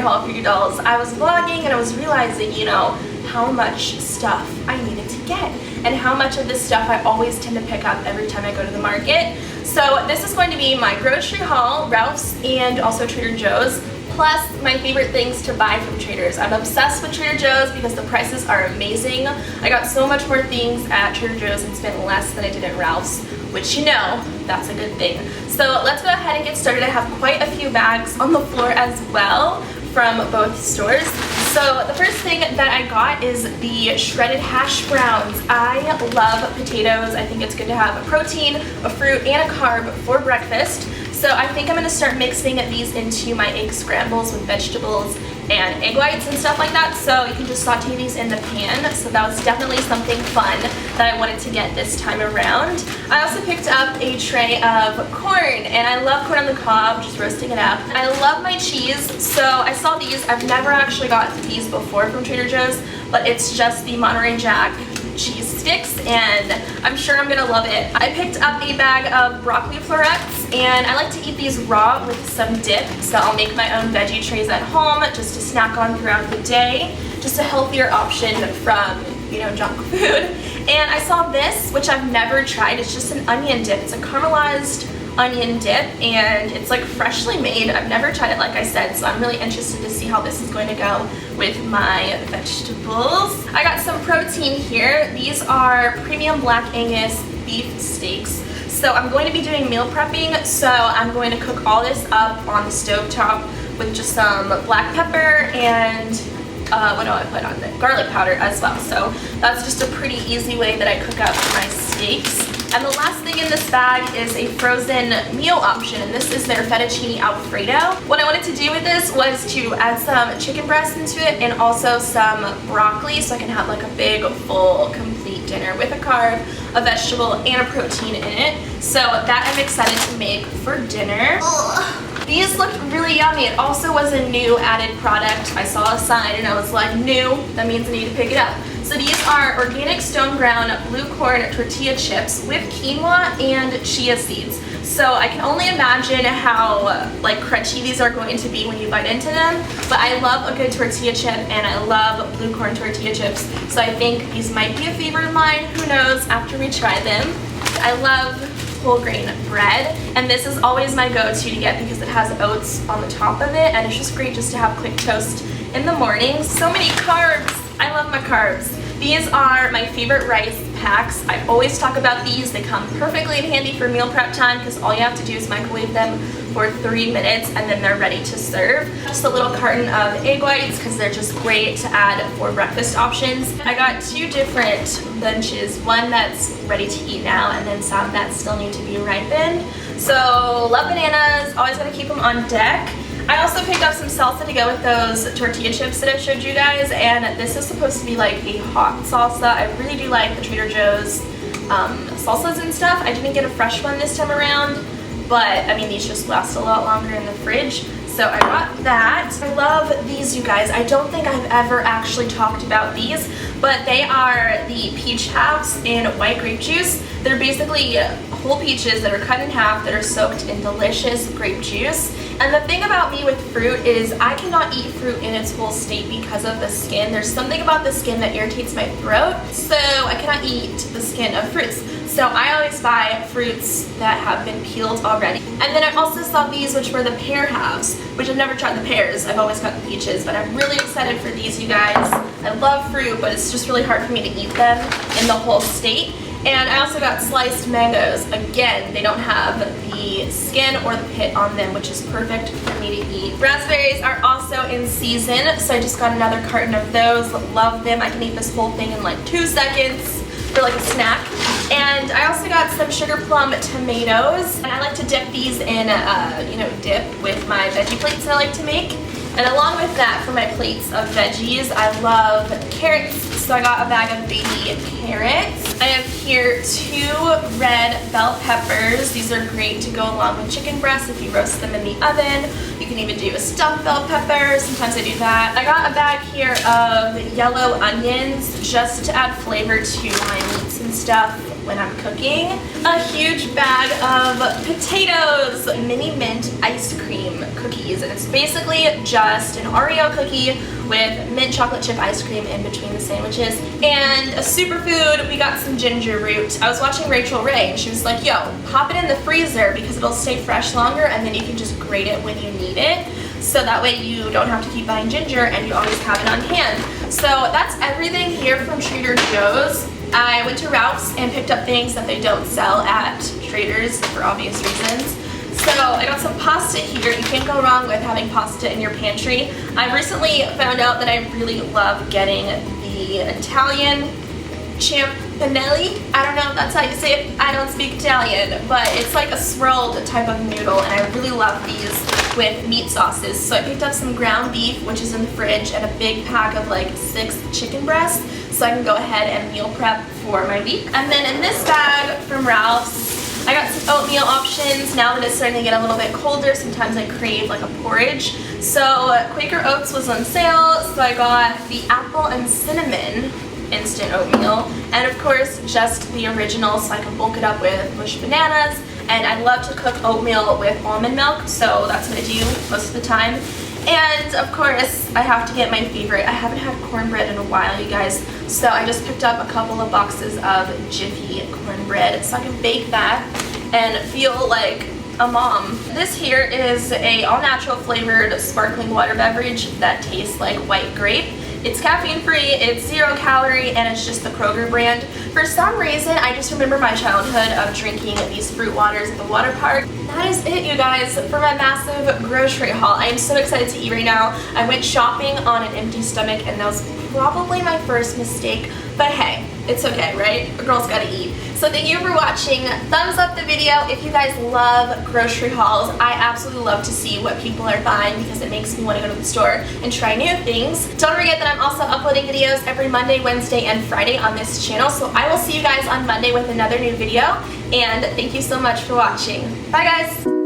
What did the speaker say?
haul for you dolls. I was vlogging and I was realizing, you know, how much stuff I needed to get and how much of this stuff I always tend to pick up every time I go to the market. So this is going to be my grocery haul, Ralph's and also Trader Joe's, plus my favorite things to buy from Trader's. I'm obsessed with Trader Joe's because the prices are amazing. I got so much more things at Trader Joe's and spent less than I did at Ralph's, which, you know, that's a good thing. So let's go ahead and get started. I have quite a few bags on the floor as well from both stores. So the first thing that I got is the shredded hash browns. I love potatoes. I think it's good to have a protein, a fruit, and a carb for breakfast. So I think I'm going to start mixing these into my egg scrambles with vegetables and egg whites and stuff like that. So you can just saute these in the pan. So that was definitely something fun that I wanted to get this time around. I also picked up a tray of corn, and I love corn on the cob, just roasting it up. I love my cheese, so I saw these. I've never actually got these before from Trader Joe's, but it's just the Monterey Jack cheese sticks, and I'm sure I'm gonna love it. I picked up a bag of broccoli florets, and I like to eat these raw with some dip, so I'll make my own veggie trays at home just to snack on throughout the day. Just a healthier option from, you know, junk food. And I saw this, which I've never tried. It's just an onion dip. It's a caramelized onion dip, and it's like freshly made. I've never tried it, like I said, so I'm really interested to see how this is going to go with my vegetables. I got some protein here. These are premium Black Angus beef steaks. So I'm going to be doing meal prepping, so I'm going to cook all this up on the stovetop with just some black pepper and what do I put on it? Garlic powder as well. So that's just a pretty easy way that I cook up my steaks. And the last thing in this bag is a frozen meal option, and this is their fettuccine alfredo. What I wanted to do with this was to add some chicken breast into it and also some broccoli, so I can have like a big, full, complete dinner with a carb, a vegetable, and a protein in it. So that I'm excited to make for dinner. These looked really yummy. It also was a new added product. I saw a sign and I was like, new, that means I need to pick it up. So these are organic stone ground blue corn tortilla chips with quinoa and chia seeds. So I can only imagine how like crunchy these are going to be when you bite into them. But I love a good tortilla chip, and I love blue corn tortilla chips. So I think these might be a favorite of mine. Who knows after we try them. I love whole grain bread, and this is always my go-to to get because it has oats on the top of it, and it's just great just to have quick toast in the morning. So many carbs. I love my carbs. These are my favorite rice packs. I always talk about these. They come perfectly in handy for meal prep time because all you have to do is microwave them for 3 minutes and then they're ready to serve. Just a little carton of egg whites because they're just great to add for breakfast options. I got 2 different bunches, one that's ready to eat now and then some that still need to be ripened. So love bananas, always gotta keep them on deck. I also picked up some salsa to go with those tortilla chips that I showed you guys, and this is supposed to be like a hot salsa. I really do like the Trader Joe's salsas and stuff. I didn't get a fresh one this time around, but I mean these just last a lot longer in the fridge. So I got that. I love these, you guys. I don't think I've ever actually talked about these, but they are the peach halves in white grape juice. They're basically whole peaches that are cut in half that are soaked in delicious grape juice. And the thing about me with fruit is I cannot eat fruit in its whole state because of the skin. There's something about the skin that irritates my throat, so I cannot eat the skin of fruits. So I always buy fruits that have been peeled already. And then I also saw these, which were the pear halves, which I've never tried the pears. I've always got the peaches, but I'm really excited for these, you guys. I love fruit, but it's just really hard for me to eat them in the whole state. And I also got sliced mangoes. Again, they don't have the skin or the pit on them, which is perfect for me to eat. Raspberries are also in season, so I just got another carton of those. Love them. I can eat this whole thing in like 2 seconds for like a snack. And I also got some sugar plum tomatoes, and I like to dip these in, dip with my veggie plates that I like to make. And along with that, for my plates of veggies, I love carrots, so I got a bag of baby carrots. I have here 2 red bell peppers. These are great to go along with chicken breasts if you roast them in the oven. You can even do a stuffed bell pepper. Sometimes I do that. I got a bag here of yellow onions just to add flavor to my meats and stuff when I'm cooking. A huge bag of potatoes, mini mint ice cream cookies, and it's basically just an Oreo cookie with mint chocolate chip ice cream in between the sandwiches. And a superfood, we got some ginger root. I was watching Rachel Ray and she was like, yo, pop it in the freezer because it'll stay fresh longer and then you can just grate it when you need it. So that way you don't have to keep buying ginger and you always have it on hand. So that's everything here from Trader Joe's. I went to Ralph's and picked up things that they don't sell at Trader's for obvious reasons. So I got some pasta here. You can't go wrong with having pasta in your pantry. I recently found out that I really love getting the Italian champanelli. I don't know if that's how you say it. I don't speak Italian, but it's like a swirled type of noodle and I really love these with meat sauces. So I picked up some ground beef, which is in the fridge, and a big pack of like 6 chicken breasts so I can go ahead and meal prep for my week. And then in this bag from Ralph's, I got some oatmeal options. Now that it's starting to get a little bit colder, sometimes I crave like a porridge. So Quaker Oats was on sale, so I got the apple and cinnamon instant oatmeal, and of course just the original so I can bulk it up with mushed bananas. And I love to cook oatmeal with almond milk, so that's what I do most of the time. And of course I have to get my favorite. I haven't had cornbread in a while, you guys, so I just picked up a couple of boxes of Jiffy cornbread so I can bake that and feel like a mom. This here is a all-natural flavored sparkling water beverage that tastes like white grape. It's caffeine free, it's 0 calorie, and it's just the Kroger brand. For some reason, I just remember my childhood of drinking these fruit waters at the water park. That is it, you guys, for my massive grocery haul. I am so excited to eat right now. I went shopping on an empty stomach, and that was probably my first mistake, but hey, it's okay, right? A girl's gotta eat. So thank you for watching. Thumbs up the video if you guys love grocery hauls. I absolutely love to see what people are buying because it makes me want to go to the store and try new things. Don't forget that I'm also uploading videos every Monday, Wednesday, and Friday on this channel. So I will see you guys on Monday with another new video. And thank you so much for watching. Bye guys!